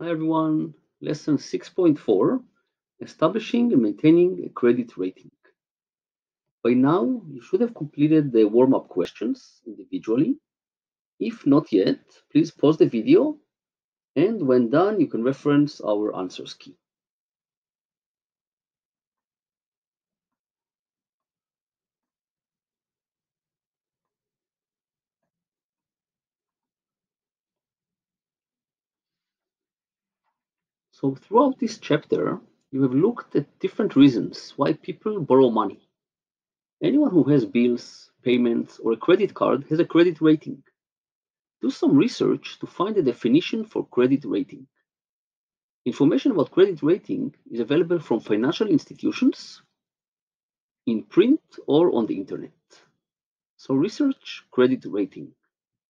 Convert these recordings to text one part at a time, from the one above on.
Hi everyone, lesson 6.4, establishing and maintaining a credit rating. By now, you should have completed the warm-up questions individually. If not yet, please pause the video, and when done, you can reference our answers key. So throughout this chapter, you have looked at different reasons why people borrow money. Anyone who has bills, payments, or a credit card has a credit rating. Do some research to find a definition for credit rating. Information about credit rating is available from financial institutions, in print, or on the internet. So research credit rating.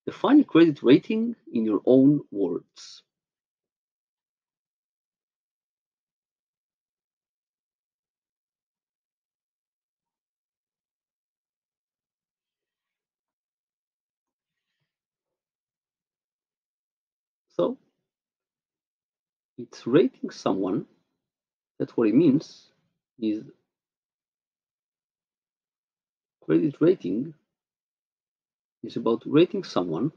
Define a credit rating in your own words. So it's rating someone. That's what it means. Is credit rating is about rating someone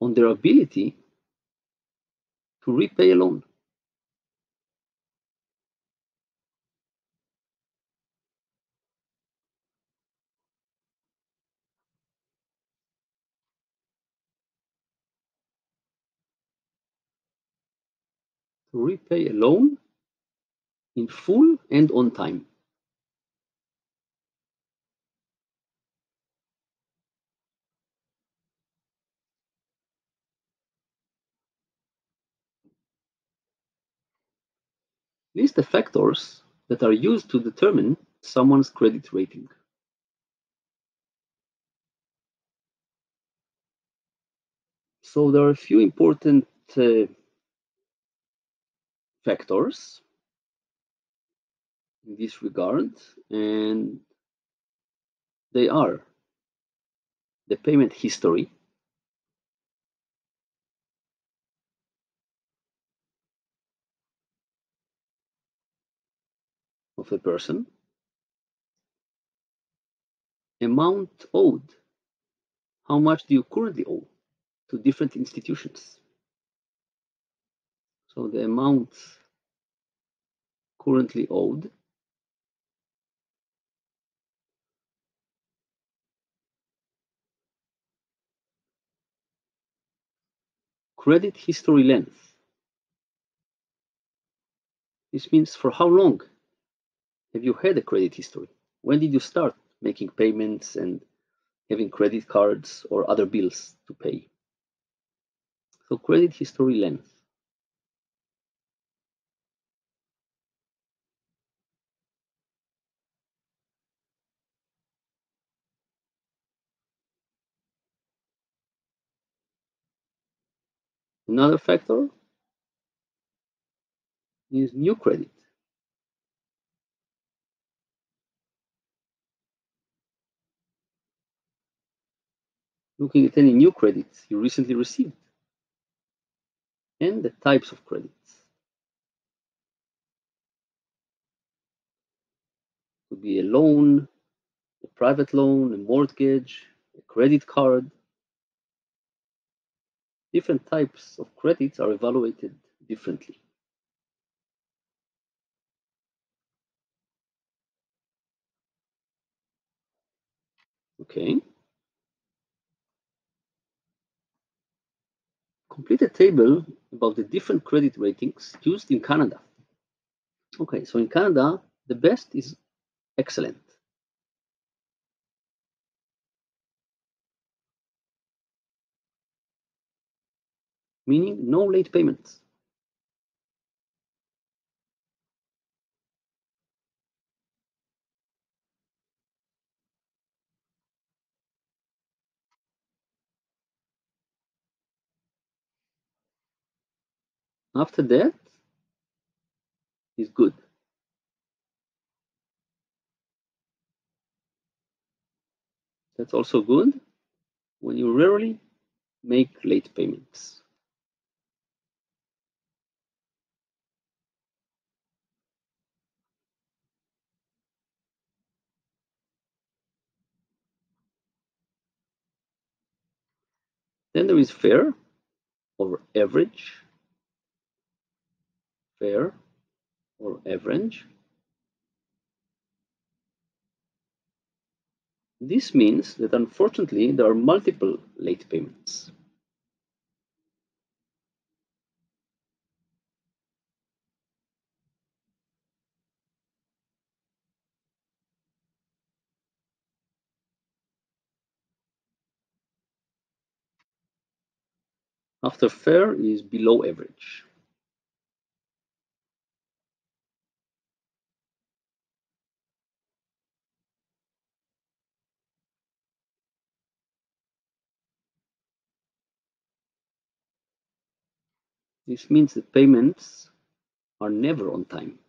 on their ability to repay a loan. To repay a loan in full and on time. List the factors that are used to determine someone's credit rating. So there are a few important factors in this regard, and they are the payment history of a person, amount owed, how much do you currently owe to different institutions? So the amount currently owed, credit history length. This means for how long have you had a credit history? When did you start making payments and having credit cards or other bills to pay? So credit history length. Another factor is new credit. Looking at any new credits you recently received and the types of credits. Could be a loan, a private loan, a mortgage, a credit card. Different types of credits are evaluated differently. Okay. Complete a table about the different credit ratings used in Canada. Okay, so in Canada, the best is excellent. Meaning no late payments. After that is good. That's also good. when you rarely make late payments. Then there is fair or average, fair or average. This means that unfortunately there are multiple late payments. After fair is below average. This means that payments are never on time.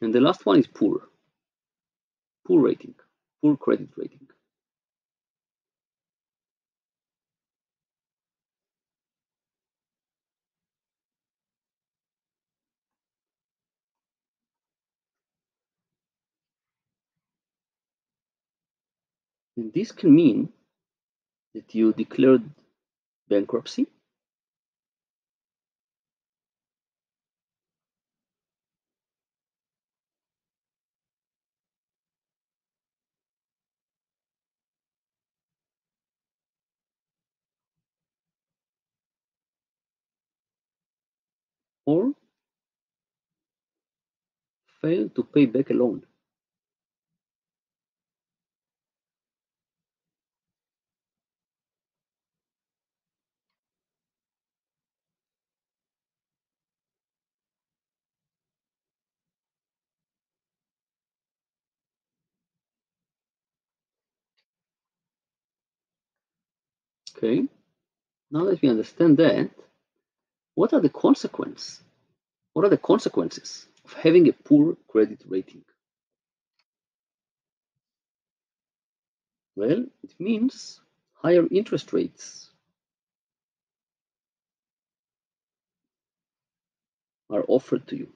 And the last one is poor. Poor rating, poor credit rating. And this can mean that you declared bankruptcy, or failed to pay back a loan. Okay, now that we understand that, what are the consequences? What are the consequences of having a poor credit rating? Well, it means higher interest rates are offered to you,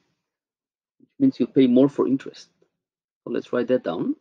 which means you pay more for interest. So let's write that down.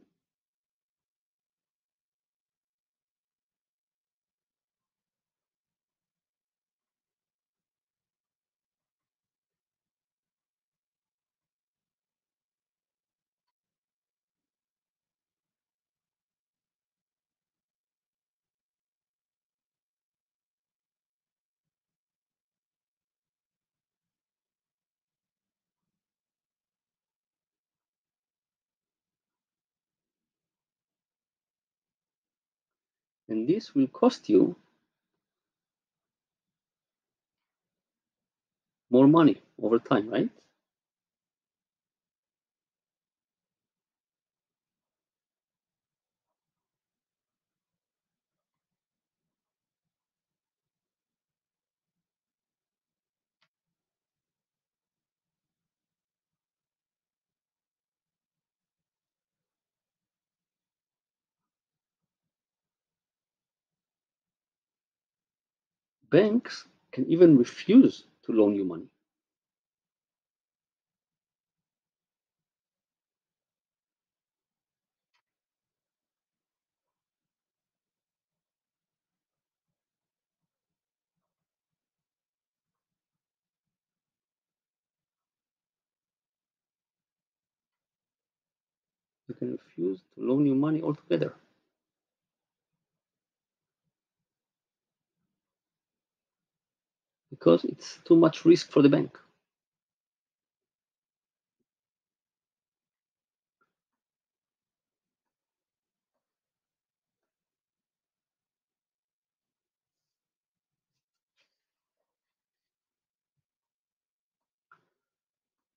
And this will cost you more money over time, right? Banks can even refuse to loan you money. They can refuse to loan you money altogether. Because it's too much risk for the bank.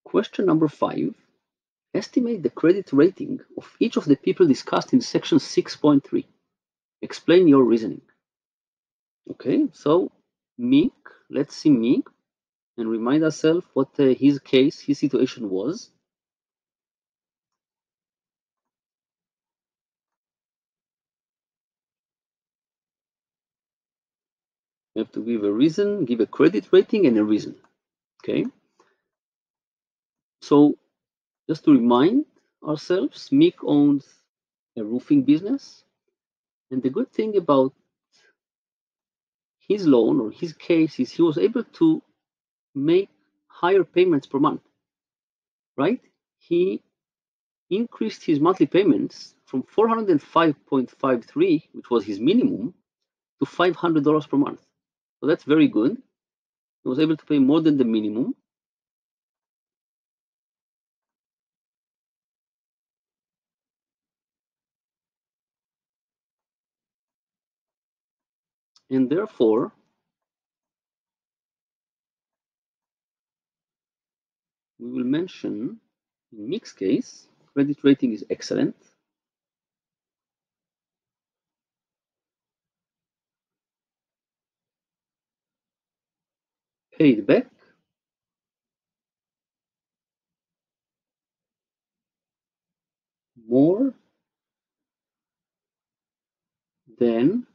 Question number 5. Estimate the credit rating of each of the people discussed in section 6.3. Explain your reasoning. Okay, so Mick, let's see Mick and remind ourselves what his situation was. You have to give a reason, give a credit rating and a reason. Okay. So just to remind ourselves, Mick owns a roofing business. And the good thing about his loan or his case is he was able to make higher payments per month, right? He increased his monthly payments from 405.53, which was his minimum, to $500 per month. So that's very good. He was able to pay more than the minimum. And therefore, we will mention in Mick's case, credit rating is excellent. Paid back more than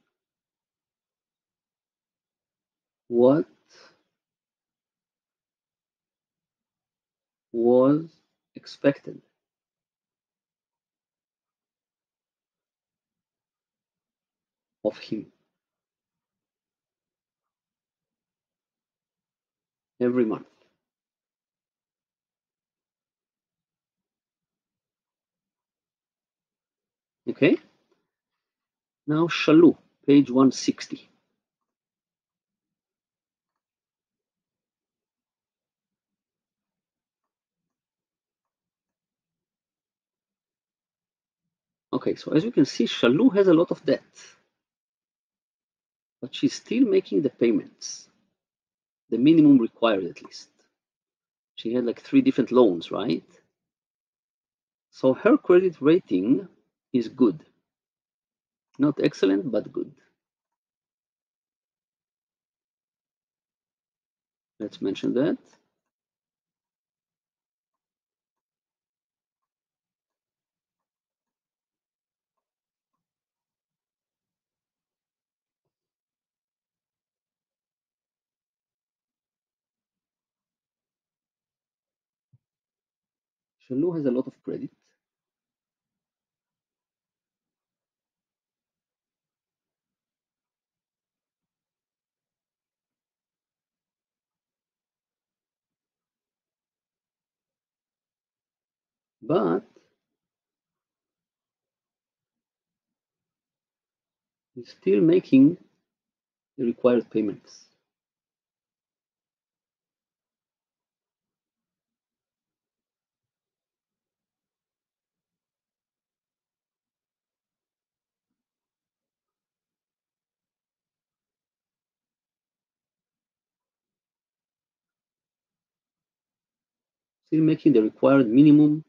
what was expected of him every month. Okay, now Shalou, page 160. Okay, so as you can see, Shalou has a lot of debt, but she's still making the payments, the minimum required at least. She had like 3 different loans, right? So her credit rating is good. Not excellent, but good. Let's mention that. Shalou has a lot of credit. But he's still making the required payments. Still making the required minimum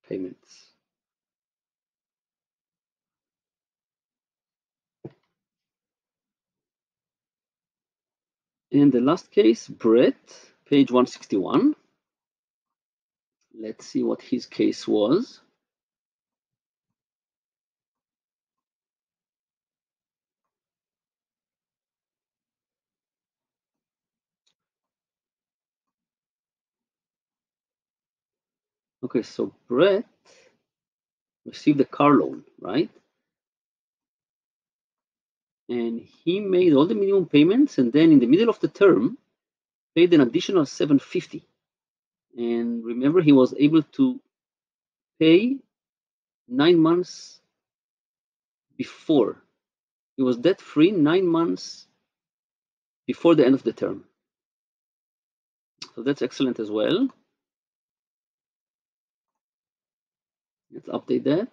payments. And the last case, Brett, page 161. Let's see what his case was. Okay, so Brett received a car loan, right? And he made all the minimum payments, and then in the middle of the term, paid an additional $750. And remember, he was able to pay 9 months before. He was debt free 9 months before the end of the term. So that's excellent as well. Let's update that.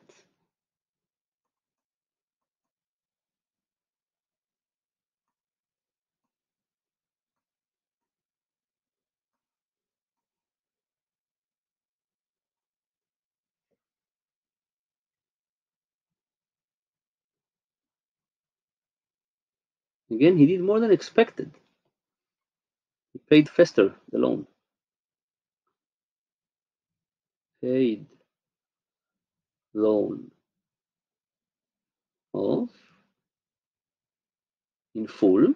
Again, he did more than expected. He paid faster the loan. Paid loan off in full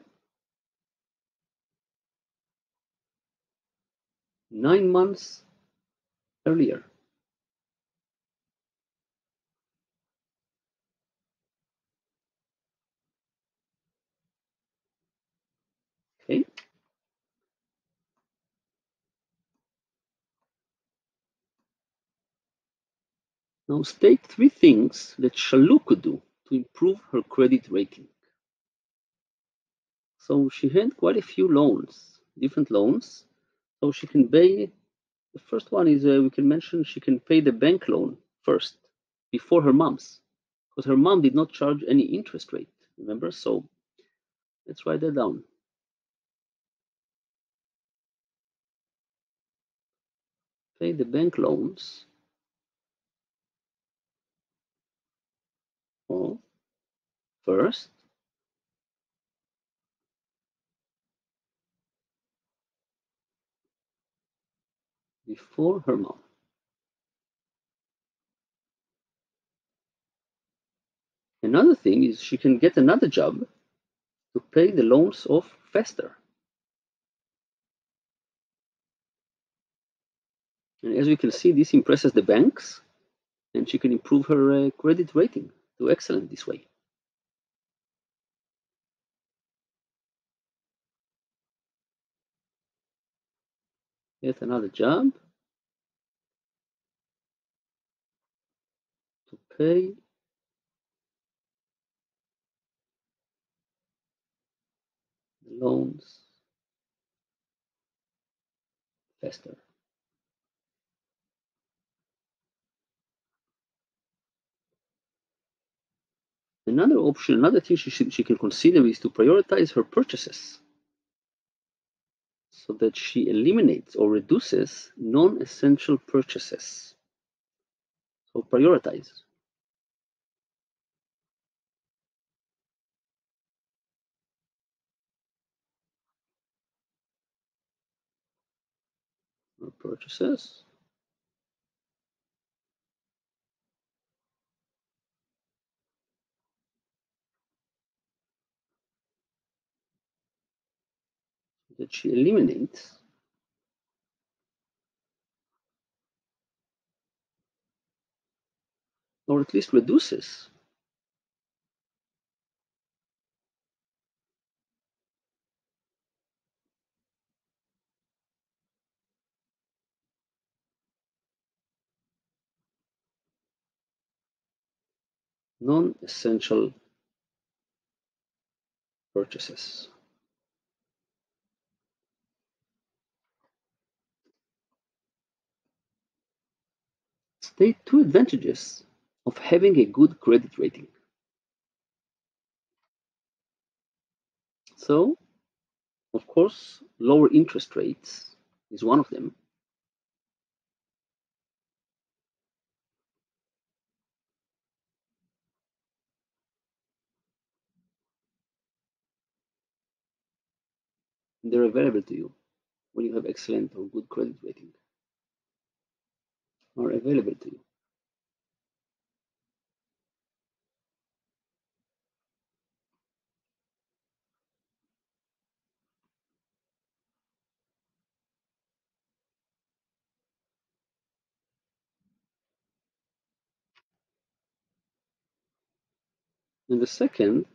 9 months earlier. Okay. Now state 3 things that Shalou could do to improve her credit rating. So she had quite a few loans, different loans. So she can pay. The first one is we can mention she can pay the bank loan first before her mom's, because her mom did not charge any interest rate. Remember? So let's write that down. Pay the bank loans first before her mom. Another thing is she can get another job to pay the loans off faster. And as we can see, this impresses the banks, and she can improve her credit rating to excellent this way. Get another job to pay the loans faster. Another option, another thing she can consider is to prioritize her purchases so that she eliminates or reduces non-essential purchases. So prioritize. Her purchases. That she eliminates or at least reduces non-essential purchases. State 2 advantages of having a good credit rating. So, of course, lower interest rates is one of them. They're available to you when you have excellent or good credit rating, are available to you. And the second,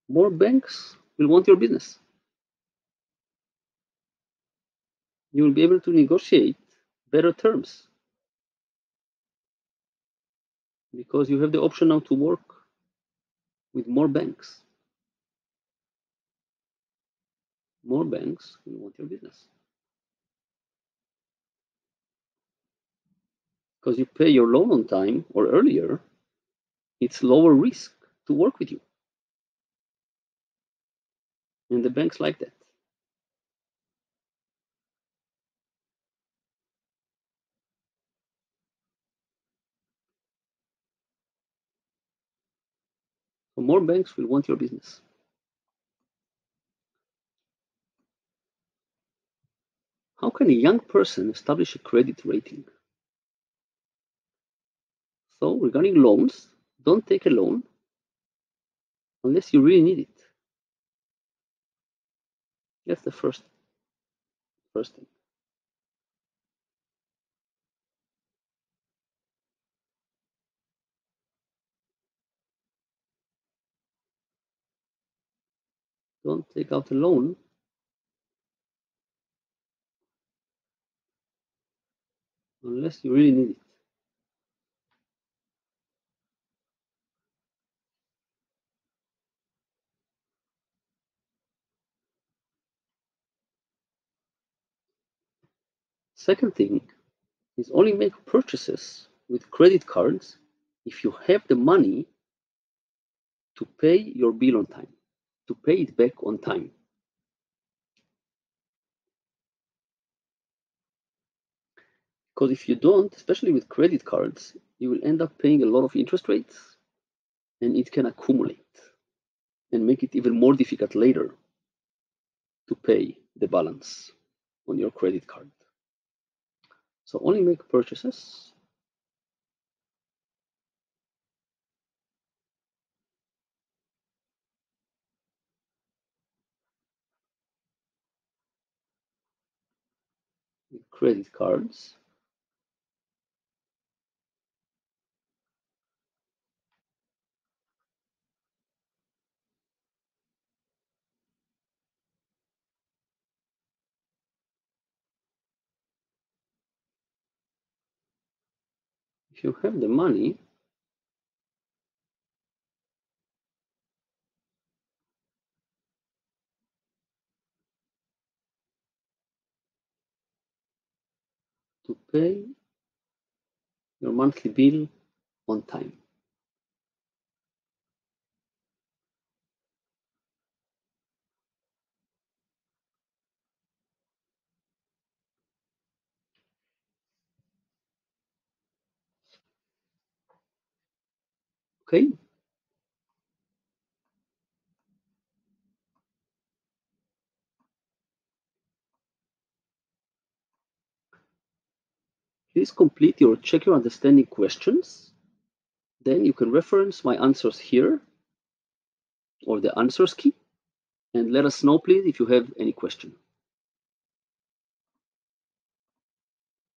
more banks will want your business. You will be able to negotiate better terms because you have the option now to work with more banks. More banks will want your business. Because you pay your loan on time or earlier, it's lower risk to work with you. And the banks like that. So more banks will want your business. How can a young person establish a credit rating? So regarding loans, don't take a loan unless you really need it. That's the first thing. Don't take out a loan unless you really need it. Second thing is only make purchases with credit cards if you have the money to pay your bill on time, to pay it back on time. Because if you don't, especially with credit cards, you will end up paying a lot of interest rates and it can accumulate and make it even more difficult later to pay the balance on your credit card. So only make purchases with credit cards. If you have the money, to pay your monthly bill on time. Okay? Please complete your check your understanding questions. Then you can reference my answers here or the answers key and let us know please if you have any question.